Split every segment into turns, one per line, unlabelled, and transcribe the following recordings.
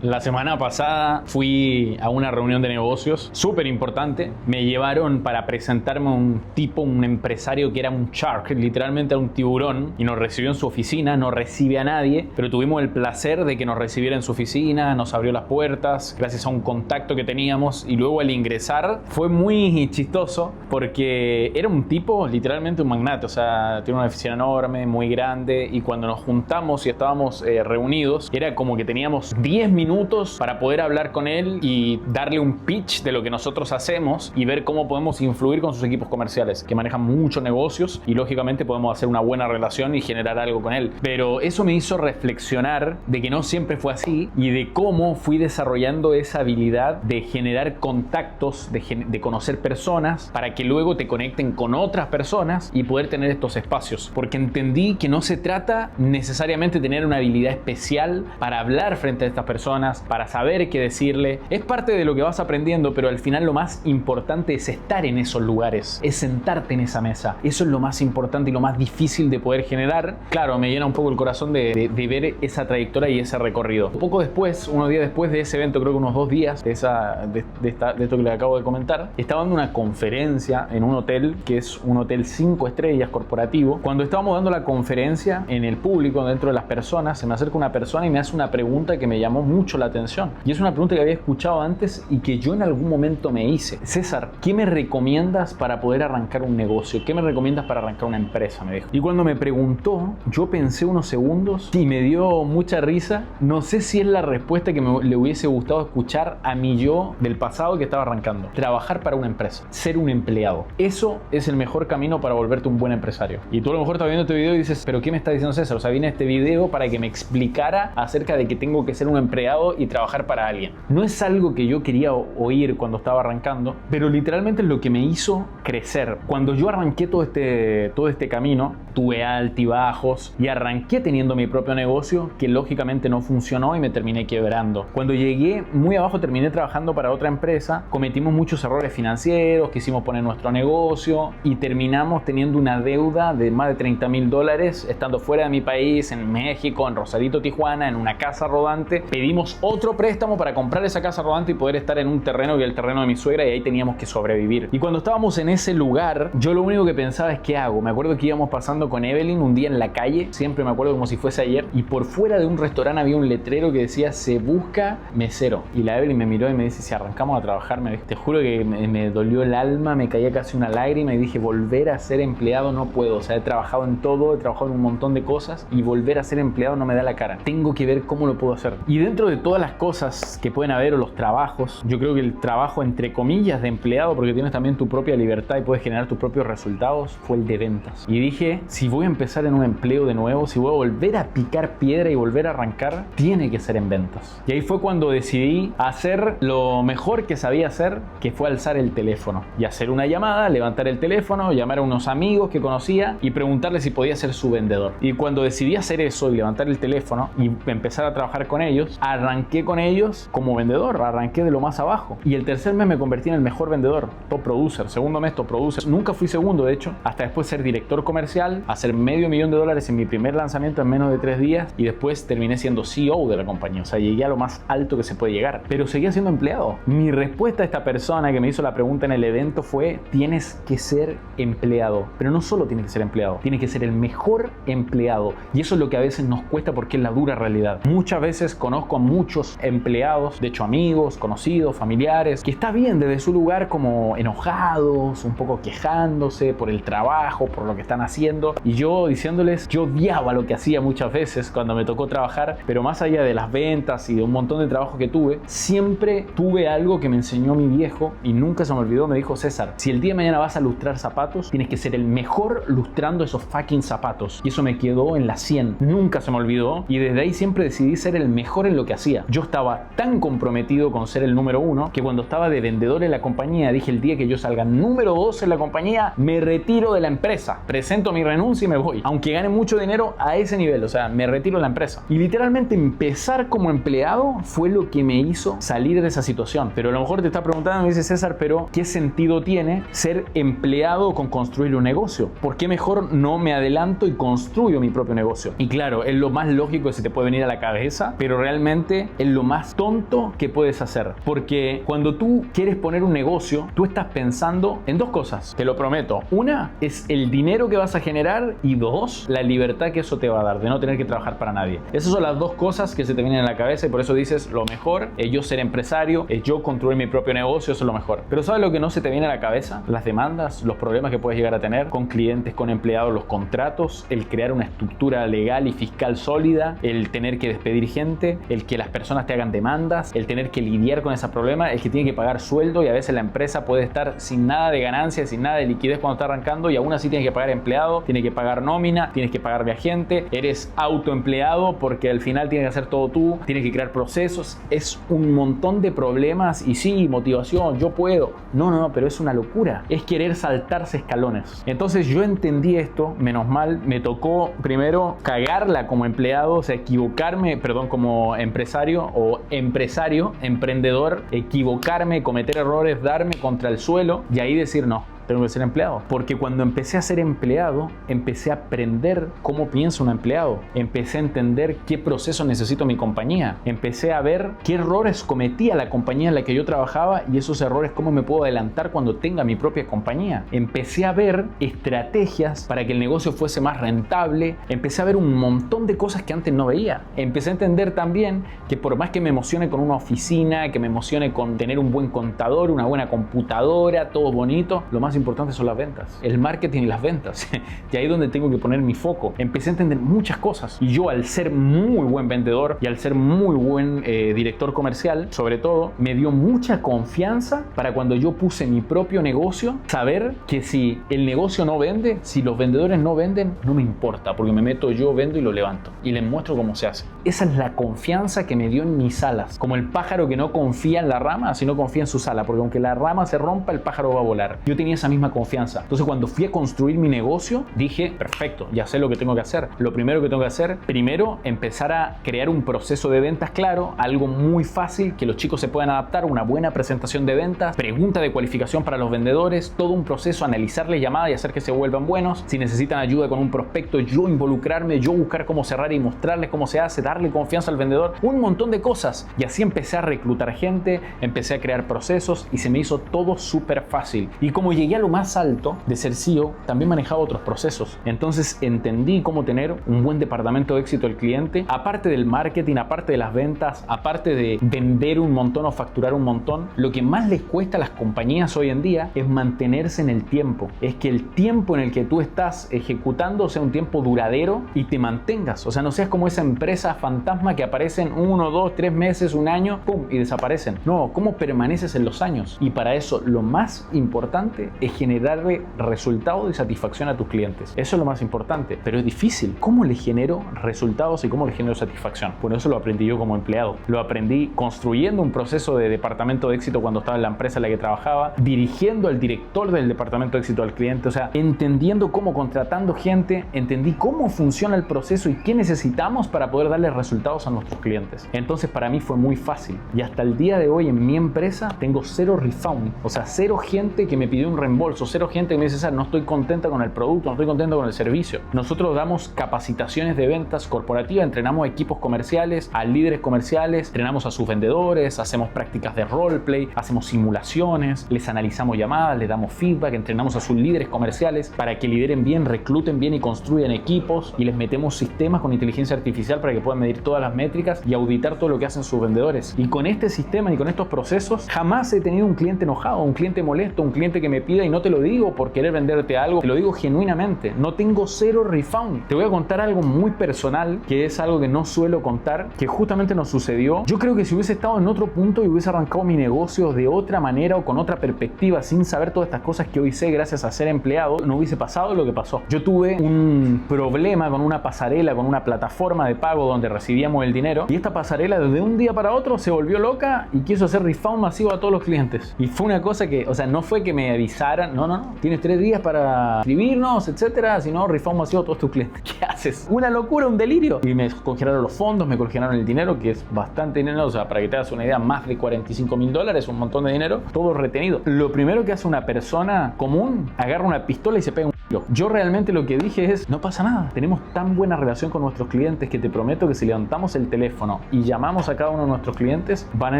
La semana pasada fui a una reunión de negocios súper importante. Me llevaron para presentarme a un empresario que era un shark, literalmente era un tiburón, y nos recibió en su oficina. No recibe a nadie, pero tuvimos el placer de que nos recibiera en su oficina, nos abrió las puertas gracias a un contacto que teníamos, y luego al ingresar fue muy chistoso porque era un tipo literalmente un magnate, o sea, tiene una oficina enorme, muy grande, y cuando nos juntamos y estábamos reunidos, era como que teníamos 10 minutos para poder hablar con él y darle un pitch de lo que nosotros hacemos y ver cómo podemos influir con sus equipos comerciales, que manejan muchos negocios, y lógicamente podemos hacer una buena relación y generar algo con él. Pero eso me hizo reflexionar de que no siempre fue así, y de cómo fui desarrollando esa habilidad de generar contactos, de conocer personas para que luego te conecten con otras personas y poder tener estos espacios. Porque entendí que no se trata necesariamente de tener una habilidad especial para hablar frente a estas personas, para saber qué decirle. Es parte de lo que vas aprendiendo, pero al final lo más importante es estar en esos lugares, es sentarte en esa mesa. Eso es lo más importante y lo más difícil de poder generar. Claro, me llena un poco el corazón de ver esa trayectoria y ese recorrido. Poco después, unos días después de ese evento, creo que unos 2 días de esto que le acabo de comentar, estaba dando una conferencia en un hotel que es un hotel 5 estrellas corporativo. Cuando estábamos dando la conferencia, en el público, dentro de las personas, se me acerca una persona y me hace una pregunta que me llamó mucho la atención, y es una pregunta que había escuchado antes y que yo en algún momento me hice. César, ¿qué me recomiendas para poder arrancar un negocio? ¿Qué me recomiendas para arrancar una empresa?, me dijo. Y cuando me preguntó, yo pensé unos segundos y me dio mucha risa. No sé si es la respuesta que le hubiese gustado escuchar a mi yo del pasado que estaba arrancando. Trabajar para una empresa, ser un empleado. Eso es el mejor camino para volverte un buen empresario. Y tú a lo mejor estás viendo este video y dices, ¿pero qué me está diciendo César? O sea, vine a este video para que me explicara acerca de que tengo que ser un empleado y trabajar para alguien. No es algo que yo quería oír cuando estaba arrancando, pero literalmente es lo que me hizo crecer. Cuando yo arranqué todo este camino, tuve altibajos y arranqué teniendo mi propio negocio, que lógicamente no funcionó y me terminé quebrando. Cuando llegué muy abajo, terminé trabajando para otra empresa, cometimos muchos errores financieros, quisimos poner nuestro negocio y terminamos teniendo una deuda de más de $30,000 estando fuera de mi país, en México, en Rosarito, Tijuana, en una casa rodante. Pedimos otro préstamo para comprar esa casa rodante y poder estar en un terreno que es el terreno de mi suegra, y ahí teníamos que sobrevivir. Y cuando estábamos en ese lugar, yo lo único que pensaba es ¿qué hago? Me acuerdo que íbamos pasando con Evelyn un día en la calle, siempre me acuerdo como si fuese ayer, y por fuera de un restaurante había un letrero que decía se busca mesero, y la Evelyn me miró y me dice, si arrancamos a trabajar, me dijo, te juro que me dolió el alma, me caía casi una lágrima y dije, volver a ser empleado no puedo. O sea, he trabajado en todo, he trabajado en un montón de cosas, y volver a ser empleado no me da la cara. Tengo que ver cómo lo puedo hacer. Y dentro de todas las cosas que pueden haber, o los trabajos, yo creo que el trabajo entre comillas de empleado, porque tienes también tu propia libertad y puedes generar tus propios resultados, fue el de ventas. Y dije, si voy a empezar en un empleo de nuevo, si voy a volver a picar piedra y volver a arrancar, tiene que ser en ventas. Y ahí fue cuando decidí hacer lo mejor que sabía hacer, que fue alzar el teléfono y hacer una llamada, levantar el teléfono, llamar a unos amigos que conocía y preguntarles si podía ser su vendedor. Y cuando decidí hacer eso y levantar el teléfono y empezar a trabajar con ellos, arranqué con ellos como vendedor, arranqué de lo más abajo. Y el tercer mes me convertí en el mejor vendedor, top producer. Segundo mes, top producer. Nunca fui segundo, de hecho, hasta después ser director comercial, hacer $500,000 en mi primer lanzamiento en menos de 3 días, y después terminé siendo CEO de la compañía. O sea, llegué a lo más alto que se puede llegar, pero seguía siendo empleado. Mi respuesta a esta persona que me hizo la pregunta en el evento fue, tienes que ser empleado. Pero no solo tienes que ser empleado, tienes que ser el mejor empleado. Y eso es lo que a veces nos cuesta, porque es la dura realidad. Muchas veces conozco a muchos empleados, de hecho amigos, conocidos, familiares, que está bien desde su lugar como enojados, un poco quejándose por el trabajo, por lo que están haciendo, y yo diciéndoles, yo odiaba lo que hacía muchas veces cuando me tocó trabajar, pero más allá de las ventas y de un montón de trabajo que tuve, siempre tuve algo que me enseñó mi viejo y nunca se me olvidó. Me dijo, César, si el día de mañana vas a lustrar zapatos, tienes que ser el mejor lustrando esos fucking zapatos. Y eso me quedó en la 100, nunca se me olvidó, y desde ahí siempre decidí ser el mejor en lo que hacía. Yo estaba tan comprometido con ser el número 1 que cuando estaba de vendedor en la compañía dije, el día que yo salga número 2 en la compañía, me retiro de la empresa, presento mi renuncia y me voy, aunque gane mucho dinero a ese nivel. O sea, me retiro de la empresa. Y literalmente empezar como empleado fue lo que me hizo salir de esa situación. Pero a lo mejor te está preguntando, me dice, César, pero ¿qué sentido tiene ser empleado con construir un negocio? ¿Por qué mejor no me adelanto y construyo mi propio negocio? Y claro, es lo más lógico que se te puede venir a la cabeza, pero realmente realmente es lo más tonto que puedes hacer. Porque cuando tú quieres poner un negocio, tú estás pensando en dos cosas, te lo prometo. Una es el dinero que vas a generar y dos, la libertad que eso te va a dar, de no tener que trabajar para nadie. Esas son las dos cosas que se te vienen a la cabeza y por eso dices, lo mejor es yo ser empresario, es yo construir mi propio negocio, eso es lo mejor. Pero ¿sabes lo que no se te viene a la cabeza? Las demandas, los problemas que puedes llegar a tener con clientes, con empleados, los contratos, el crear una estructura legal y fiscal sólida, el tener que despedir gente, el que las personas te hagan demandas, el tener que lidiar con ese problema, el que tiene que pagar sueldo y a veces la empresa puede estar sin nada de ganancia, sin nada de liquidez cuando está arrancando y aún así tienes que pagar empleado, tienes que pagar nómina, tienes que pagar viajante, eres autoempleado porque al final tienes que hacer todo tú, tienes que crear procesos, es un montón de problemas y sí, motivación, yo puedo. No, pero es una locura, es querer saltarse escalones. Entonces yo entendí esto, menos mal, me tocó primero cagarla como empleado, o sea, equivocarme, perdón, como empresario o emprendedor, equivocarme, cometer errores, darme contra el suelo y ahí decir no. Tengo que ser empleado. Porque cuando empecé a ser empleado, empecé a aprender cómo piensa un empleado. Empecé a entender qué proceso necesito mi compañía. Empecé a ver qué errores cometía la compañía en la que yo trabajaba y esos errores cómo me puedo adelantar cuando tenga mi propia compañía. Empecé a ver estrategias para que el negocio fuese más rentable. Empecé a ver un montón de cosas que antes no veía. Empecé a entender también que por más que me emocione con una oficina, que me emocione con tener un buen contador, una buena computadora, todo bonito, lo más importante son las ventas, el marketing y las ventas. Y ahí es donde tengo que poner mi foco. Empecé a entender muchas cosas y yo, al ser muy buen vendedor y al ser muy buen director comercial, sobre todo, me dio mucha confianza para cuando yo puse mi propio negocio, saber que si el negocio no vende, si los vendedores no venden, no me importa, porque me meto yo, vendo y lo levanto y les muestro cómo se hace. Esa es la confianza que me dio en mis alas, como el pájaro que no confía en la rama, sino confía en sus alas, porque aunque la rama se rompa, el pájaro va a volar. Yo tenía esa misma confianza. Entonces cuando fui a construir mi negocio, dije, perfecto, ya sé lo que tengo que hacer. Lo primero que tengo que hacer, primero, empezar a crear un proceso de ventas claro, algo muy fácil que los chicos se puedan adaptar, una buena presentación de ventas, pregunta de cualificación para los vendedores, todo un proceso, analizarles llamadas y hacer que se vuelvan buenos. Si necesitan ayuda con un prospecto, yo involucrarme, yo buscar cómo cerrar y mostrarles cómo se hace, darle confianza al vendedor, un montón de cosas. Y así empecé a reclutar gente, empecé a crear procesos y se me hizo todo súper fácil. Y como llegué a lo más alto de ser CEO, también manejaba otros procesos. Entonces entendí cómo tener un buen departamento de éxito del cliente, aparte del marketing, aparte de las ventas, aparte de vender un montón o facturar un montón. Lo que más les cuesta a las compañías hoy en día es mantenerse en el tiempo. Es que el tiempo en el que tú estás ejecutando sea un tiempo duradero y te mantengas. O sea, no seas como esa empresa fantasma que aparecen 1, 2, 3 meses, un año, ¡pum!, y desaparecen. No, ¿cómo permaneces en los años? Y para eso lo más importante es generarle resultados y satisfacción a tus clientes. Eso es lo más importante, pero es difícil. ¿Cómo le genero resultados y cómo le genero satisfacción? Bueno, eso lo aprendí yo como empleado. Lo aprendí construyendo un proceso de departamento de éxito cuando estaba en la empresa en la que trabajaba, dirigiendo al director del departamento de éxito al cliente, o sea, entendiendo cómo, contratando gente, entendí cómo funciona el proceso y qué necesitamos para poder darle resultados a nuestros clientes. Entonces para mí fue muy fácil y hasta el día de hoy en mi empresa tengo 0 refund, o sea, 0 gente que me pidió un reembolso, 0 gente que me dice, César, no estoy contenta con el producto, no estoy contenta con el servicio. Nosotros damos capacitaciones de ventas corporativas, entrenamos a equipos comerciales, a líderes comerciales, entrenamos a sus vendedores, hacemos prácticas de roleplay, hacemos simulaciones, les analizamos llamadas, les damos feedback, entrenamos a sus líderes comerciales para que lideren bien, recluten bien y construyan equipos, y les metemos sistemas con inteligencia artificial para que puedan medir todas las métricas y auditar todo lo que hacen sus vendedores. Y con este sistema y con estos procesos jamás he tenido un cliente enojado, un cliente molesto, un cliente que me pida, y no te lo digo por querer venderte algo, te lo digo genuinamente, no tengo 0 refund. Te voy a contar algo muy personal, que es algo que no suelo contar, que justamente nos sucedió. Yo creo que si hubiese estado en otro punto y hubiese arrancado mi negocio de otra manera o con otra perspectiva, sin saber todas estas cosas que hoy sé gracias a ser empleado, no hubiese pasado lo que pasó. Yo tuve un problema con una pasarela, con una plataforma de pago donde recibíamos el dinero, y esta pasarela desde un día para otro se volvió loca y quiso hacer refund masivo a todos los clientes. Y fue una cosa que, o sea, no fue que me avisaran, no, tienes 3 días para escribirnos, etcétera, si no, refund masivo a todos tus clientes. ¿Qué haces? Una locura, un delirio. Y me congelaron los fondos, me congelaron el dinero, que es bastante dinero, o sea, para que te hagas una idea, más de $45,000, un montón de dinero, todo retenido. Lo primero que hace una persona común, agarra una pistola y se pega un Yo realmente lo que dije es, no pasa nada. Tenemos tan buena relación con nuestros clientes que te prometo que si levantamos el teléfono y llamamos a cada uno de nuestros clientes, van a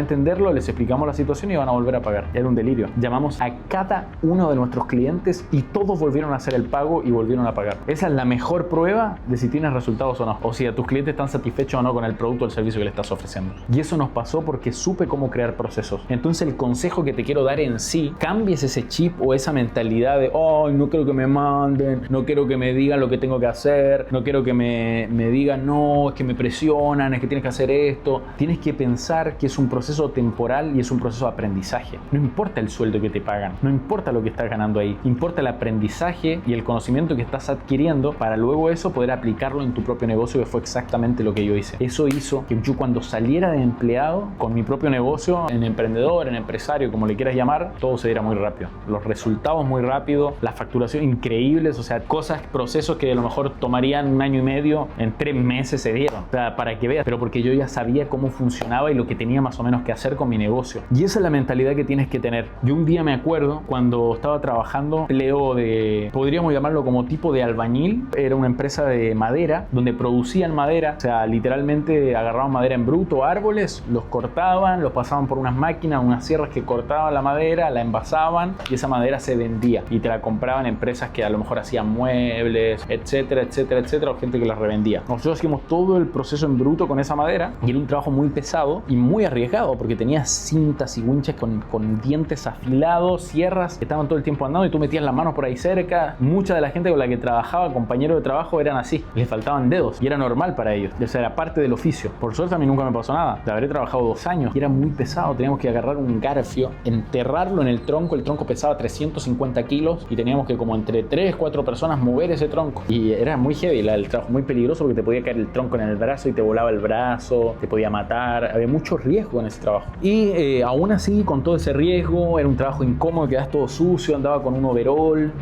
entenderlo, les explicamos la situación y van a volver a pagar. Era un delirio. Llamamos a cada uno de nuestros clientes y todos volvieron a hacer el pago y volvieron a pagar. Esa es la mejor prueba de si tienes resultados o no. O si a tus clientes están satisfechos o no con el producto o el servicio que le estás ofreciendo. Y eso nos pasó porque supe cómo crear procesos. Entonces el consejo que te quiero dar en sí, cambies ese chip o esa mentalidad de, oh, no quiero que me manden, no quiero que me digan lo que tengo que hacer, no quiero que me digan, no, es que me presionan, es que tienes que hacer esto. Tienes que pensar que es un proceso temporal y es un proceso de aprendizaje. No importa el sueldo que te pagan, no importa lo que estás ganando ahí, importa el aprendizaje y el conocimiento que estás adquiriendo para luego eso poder aplicarlo en tu propio negocio, que fue exactamente lo que yo hice. Eso hizo que yo cuando saliera de empleado con mi propio negocio, en emprendedor, en empresario, como le quieras llamar, todo se diera muy rápido. Los resultados muy rápido, la facturación increíbles, o sea, cosas, procesos que a lo mejor tomarían 1 año y medio, en 3 meses se dieron. O sea, para que veas, pero porque yo ya sabía cómo funcionaba y lo que tenía más o menos que hacer con mi negocio. Y esa es la mentalidad que tienes que tener. Yo un día me acuerdo cuando estaba trabajando, empleo de, podríamos llamarlo como tipo de albañil, era una empresa de madera, donde producían madera, o sea, literalmente agarraban madera en bruto, árboles, los cortaban, los pasaban por unas máquinas, unas sierras que cortaban la madera, la envasaban y esa madera se vendía y te la compraban empresas que a lo mejor hacían muebles, etcétera, etcétera, etcétera, o gente que las revendía. Nosotros hacíamos todo el proceso en bruto con esa madera y era un trabajo muy pesado y muy arriesgado porque tenía cintas y winches con dientes afilados, sierras que estaban todo el tiempo andando y tú metías las manos por ahí cerca. Mucha de la gente con la que trabajaba, compañeros de trabajo, eran así, les faltaban dedos y era normal para ellos, o sea, era parte del oficio. Por suerte a mí nunca me pasó nada, habré trabajado 2 años y era muy pesado, teníamos que agarrar un garfio, enterrarlo en el tronco pesaba 350 kilos y teníamos que como entre 3-4 personas mover ese tronco y era muy heavy, el trabajo muy peligroso porque te podía caer el tronco en el brazo y te volaba el brazo, te podía matar, había mucho riesgo en ese trabajo y aún así con todo ese riesgo era un trabajo incómodo, quedabas todo sucio, andaba con un overall,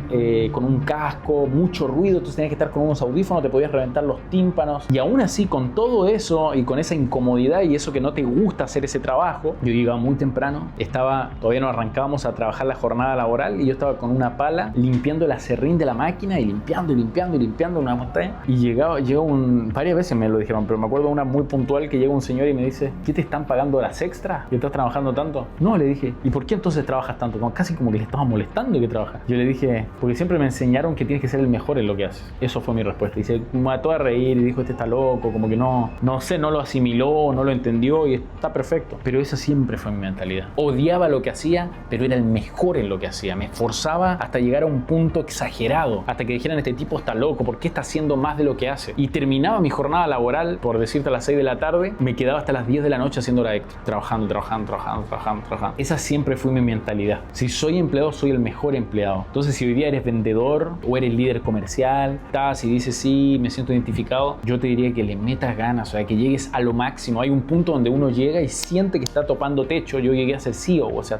con un casco, mucho ruido, entonces tenías que estar con unos audífonos, te podías reventar los tímpanos y aún así con todo eso y con esa incomodidad y eso que no te gusta hacer ese trabajo, yo llegaba muy temprano, todavía no arrancábamos a trabajar la jornada laboral y yo estaba con una pala limpiando el aserrín de la máquina y limpiando una montaña y varias veces me lo dijeron, pero me acuerdo una muy puntual que llega un señor y me dice, ¿qué te están pagando horas extra? ¿Y estás trabajando tanto? No, le dije, ¿y por qué entonces trabajas tanto? Casi como que le estaba molestando que trabajas. Yo le dije, porque siempre me enseñaron que tienes que ser el mejor en lo que haces. Eso fue mi respuesta. Y se mató a reír y dijo, este está loco, como que no sé, no lo asimiló, no lo entendió y está perfecto. Pero esa siempre fue mi mentalidad. Odiaba lo que hacía, pero era el mejor en lo que hacía. Me esforzaba hasta llegar a un punto exagerado, hasta que dijeran, este tipo está loco, ¿por qué está haciendo más de lo que hace? Y terminaba mi jornada laboral, por decirte, a las 6 de la tarde, me quedaba hasta las 10 de la noche haciendo hora extra, trabajando. Esa siempre fue mi mentalidad. Si soy empleado, soy el mejor empleado. Entonces, si hoy día eres vendedor o eres líder comercial, estás y dices, sí, me siento identificado, yo te diría que le metas ganas, o sea, que llegues a lo máximo. Hay un punto donde uno llega y siente que está topando techo. Yo llegué a ser CEO, o sea,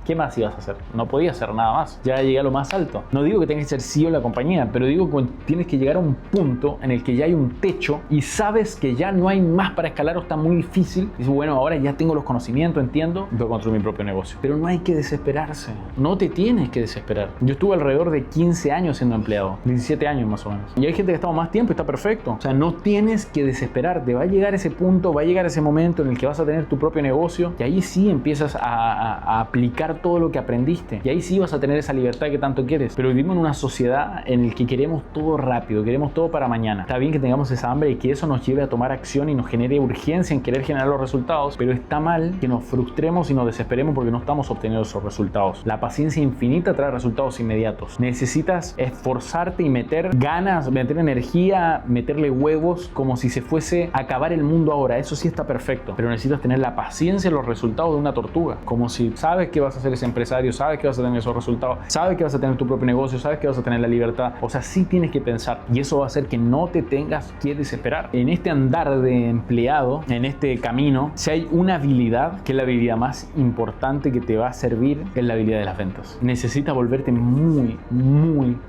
¿qué más ibas a hacer? No podía hacer nada más. Ya llegué a lo más alto. No digo que tengas que ser CEO de la compañía, pero digo que tienes que llegar a un punto en el que ya hay un techo y sabes que ya no hay más para escalar o está muy difícil. Y dices, bueno, ahora ya tengo los conocimientos, entiendo, voy a construir mi propio negocio. Pero no hay que desesperarse. No te tienes que desesperar. Yo estuve alrededor de 15 años siendo empleado. 17 años más o menos. Y hay gente que ha estado más tiempo y está perfecto. O sea, no tienes que desesperarte. Va a llegar ese punto, va a llegar ese momento en el que vas a tener tu propio negocio y ahí sí empiezas a aplicar todo lo que aprendiste y ahí sí vas a tener esa libertad que tanto quieres. Pero vivimos en una sociedad en la que queremos todo rápido, queremos todo para mañana. Está bien que tengamos esa hambre y que eso nos lleve a tomar acción y nos genere urgencia en querer generar los resultados, pero está mal que nos frustremos y nos desesperemos porque no estamos obteniendo esos resultados. La paciencia infinita trae resultados inmediatos. Necesitas esforzarte y meter ganas, meter energía, meterle huevos como si se fuese a acabar el mundo ahora. Eso sí está perfecto, pero necesitas tener la paciencia y los resultados de una tortuga. Como si sabes que vas a ser ese empresario, sabes que vas a tener esos resultados, sabes que vas a tener tu propio negocio, sabes que vas a tener la libertad. O sea, sí tienes que pensar y eso va a hacer que no te tengas que desesperar. En este andar de empleado, en este camino, si hay una habilidad que es la habilidad más importante que te va a servir, es la habilidad de las ventas. Necesitas volverte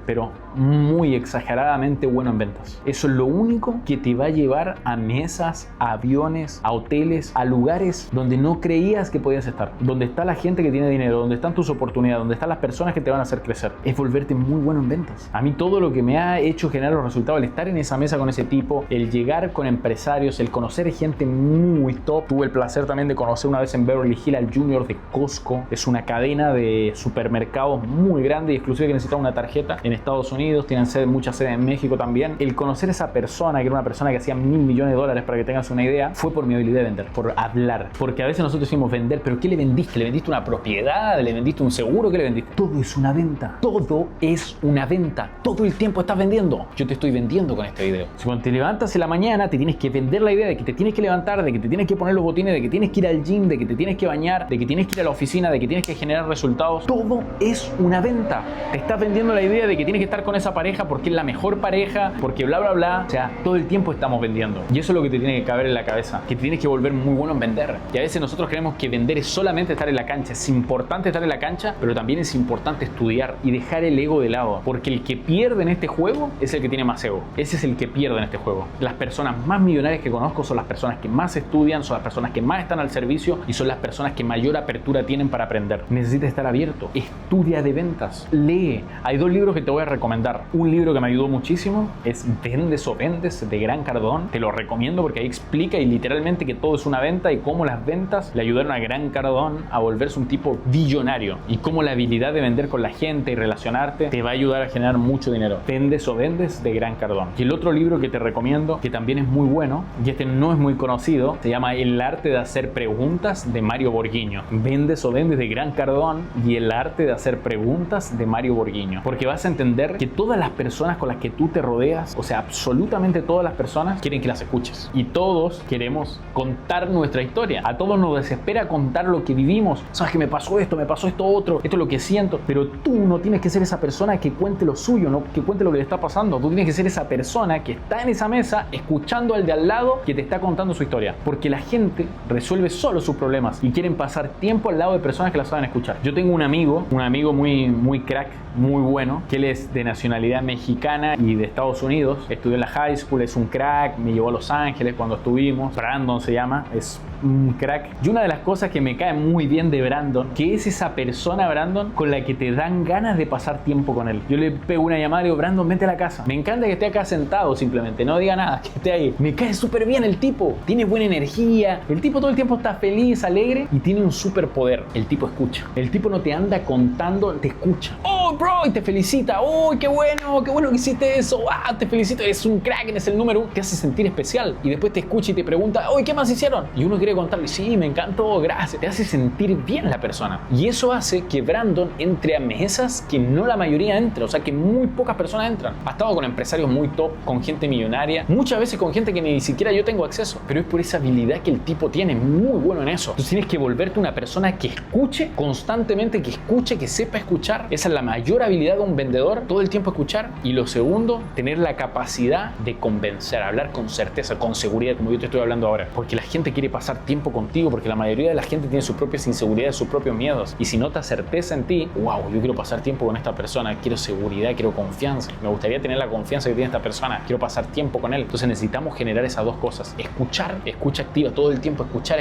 pero muy exageradamente bueno en ventas. Eso es lo único que te va a llevar a mesas, a aviones, a hoteles, a lugares donde no creías que podías estar, donde está la gente que tiene dinero. dinero, donde están tus oportunidades, donde están las personas que te van a hacer crecer, es volverte muy bueno en ventas. A mí todo lo que me ha hecho generar los resultados, el estar en esa mesa con ese tipo, el llegar con empresarios, el conocer gente muy top. Tuve el placer también de conocer una vez en Beverly Hills al Junior de Costco. Es una cadena de supermercados muy grande y exclusiva que necesitaba una tarjeta en Estados Unidos. Tienen muchas sedes en México también. El conocer a esa persona, que era una persona que hacía $1.000 millones, para que tengas una idea, fue por mi habilidad de vender, por hablar. Porque a veces nosotros decimos vender, pero ¿qué le vendiste? ¿Le vendiste una propiedad? ¿Le vendiste un seguro? ¿Qué le vendiste? Todo es una venta. Todo es una venta. Todo el tiempo estás vendiendo. Yo te estoy vendiendo con este video. Si cuando te levantas en la mañana te tienes que vender la idea de que te tienes que levantar, de que te tienes que poner los botines, de que tienes que ir al gym, de que te tienes que bañar, de que tienes que ir a la oficina, de que tienes que generar resultados. Todo es una venta. Te estás vendiendo la idea de que tienes que estar con esa pareja porque es la mejor pareja, porque bla bla bla. O sea, todo el tiempo estamos vendiendo. Y eso es lo que te tiene que caber en la cabeza, que te tienes que volver muy bueno en vender. Y a veces nosotros creemos que vender es solamente estar en la cancha. Es importante estar en la cancha, pero también es importante estudiar y dejar el ego de lado, porque el que pierde en este juego es el que tiene más ego. Ese es el que pierde en este juego. Las personas más millonarias que conozco son las personas que más estudian, son las personas que más están al servicio y son las personas que mayor apertura tienen para aprender. Necesitas estar abierto. Estudia de ventas. Lee. Hay 2 libros que te voy a recomendar. Un libro que me ayudó muchísimo es Vendes o Vendes, de Grant Cardone. Te lo recomiendo porque ahí explica y literalmente que todo es una venta y cómo las ventas le ayudaron a Grant Cardone a volverse un tipo billonario y cómo la habilidad de vender con la gente y relacionarte te va a ayudar a generar mucho dinero. Vendes o Vendes, de Grant Cardone. Y el otro libro que te recomiendo, que también es muy bueno, y este no es muy conocido, se llama El arte de hacer preguntas, de Mario Borghiño. Vendes o Vendes, de Grant Cardone, y El arte de hacer preguntas, de Mario Borghiño. Porque vas a entender que todas las personas con las que tú te rodeas, o sea, absolutamente todas las personas, quieren que las escuches. Y todos queremos contar nuestra historia. A todos nos desespera contar lo que vivimos. Sabes que me pasó esto otro, esto es lo que siento. Pero tú no tienes que ser esa persona que cuente lo suyo, no que cuente lo que le está pasando. Tú tienes que ser esa persona que está en esa mesa escuchando al de al lado que te está contando su historia. Porque la gente resuelve solo sus problemas y quieren pasar tiempo al lado de personas que la saben escuchar. Yo tengo un amigo muy crack, muy bueno, que él es de nacionalidad mexicana y de Estados Unidos. Estudió en la high school, es un crack, me llevó a Los Ángeles cuando estuvimos. Brandon se llama, es un crack. Y una de las cosas que me cae muy bien de Brandon, que es esa persona, Brandon, con la que te dan ganas de pasar tiempo con él. Yo le pego una llamada y digo, Brandon, vente a la casa. Me encanta que esté acá sentado simplemente, no diga nada, que esté ahí. Me cae súper bien el tipo, tiene buena energía, el tipo todo el tiempo está feliz, alegre y tiene un superpoder. El tipo escucha. El tipo no te anda contando, te escucha. ¡Oh, bro! Y te felicita. ¡Oh, qué bueno que hiciste eso! ¡Ah, te felicito! Eres un crack, eres el número 1. Te hace sentir especial. Y después te escucha y te pregunta, ¡oh, qué más hicieron! Y uno quiere contarle, sí, me encantó, gracias. Te hace sentir bien la persona. Y eso hace que Brandon entre a mesas que no la mayoría entra. O sea, que muy pocas personas entran. Ha estado con empresarios muy top, con gente millonaria, muchas veces con gente que ni siquiera yo tengo acceso. Pero es por esa habilidad que el tipo tiene, muy bueno en eso. Entonces tienes que volverte una persona que escuche constantemente, que escuche, que sepa escuchar. Esa es la mayor habilidad de un vendedor, todo el tiempo escuchar. Y lo segundo, tener la capacidad de convencer, hablar con certeza, con seguridad, como yo te estoy hablando ahora. Porque la gente quiere pasar tiempo contigo, porque la mayoría de la gente tiene sus propias inseguridades, sus propios miedos. Y si notas certeza en ti, wow, yo quiero pasar tiempo con esta persona, quiero seguridad, quiero confianza. Me gustaría tener la confianza que tiene esta persona, quiero pasar tiempo con él. Entonces necesitamos generar esas dos cosas. Escuchar, escucha activa todo el tiempo, escuchar.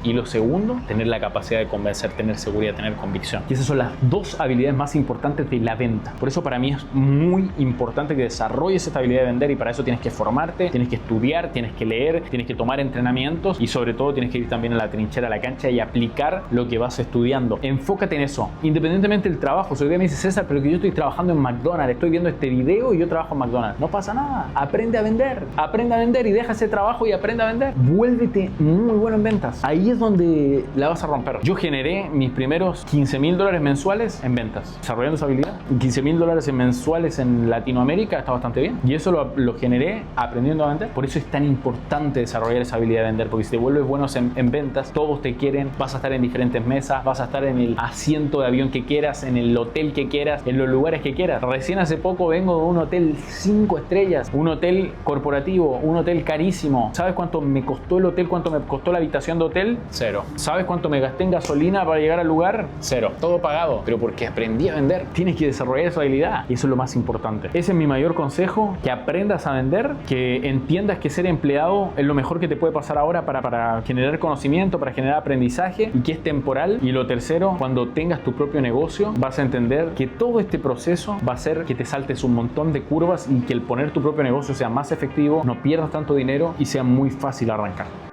Y lo segundo, tener la capacidad de convencer, tener seguridad, tener convicción. Y esas son las 2 habilidades más importantes de la venta. Por eso para mí es muy importante que desarrolles esta habilidad de vender y para eso tienes que formarte, tienes que estudiar, tienes que leer, tienes que tomar entrenamientos y sobre todo tienes que ir también a la trinchera, a la cancha y aplicar lo que vas estudiando. Enfócate en eso. Independientemente del trabajo, si hoy día me dice César, pero que yo estoy trabajando en McDonald's, estoy viendo este video y yo trabajo en McDonald's. No pasa nada. Aprende a vender y deja ese trabajo y aprende a vender. Vuélvete muy bueno en ventas. Ahí es donde la vas a romper. Yo generé mis primeros $15,000 mensuales en ventas, desarrollando esa habilidad. $15,000 mensuales en Latinoamérica está bastante bien. Y eso lo generé aprendiendo a vender. Por eso es tan importante desarrollar esa habilidad de vender, porque si te vuelves bueno en ventas, todos te quieren, vas a estar en diferentes mesas, vas a estar en el asiento de avión que quieras, en el hotel que quieras, en los lugares que quieras. Recién hace poco vengo de un hotel 5 estrellas, un hotel corporativo, un hotel carísimo. ¿Sabes cuánto me costó el hotel? ¿Cuánto me costó la habitación de hotel? 0. ¿Sabes cuánto me gasté en gasolina para llegar al lugar? 0. Todo pagado, pero porque aprendí a vender. tienes que desarrollar esa habilidad. Y eso es lo más importante. Ese es mi mayor consejo, que aprendas a vender, que entiendas que ser empleado es lo mejor que te puede pasar ahora para generar conocimiento, para generar aprendizaje, y que es temporal. Y lo tercero, cuando tengas tu propio negocio, vas a entender que todo este proceso va a hacer que te saltes un montón de curvas y que el poner tu propio negocio sea más efectivo, no pierdas tanto dinero y sea muy fácil arrancar.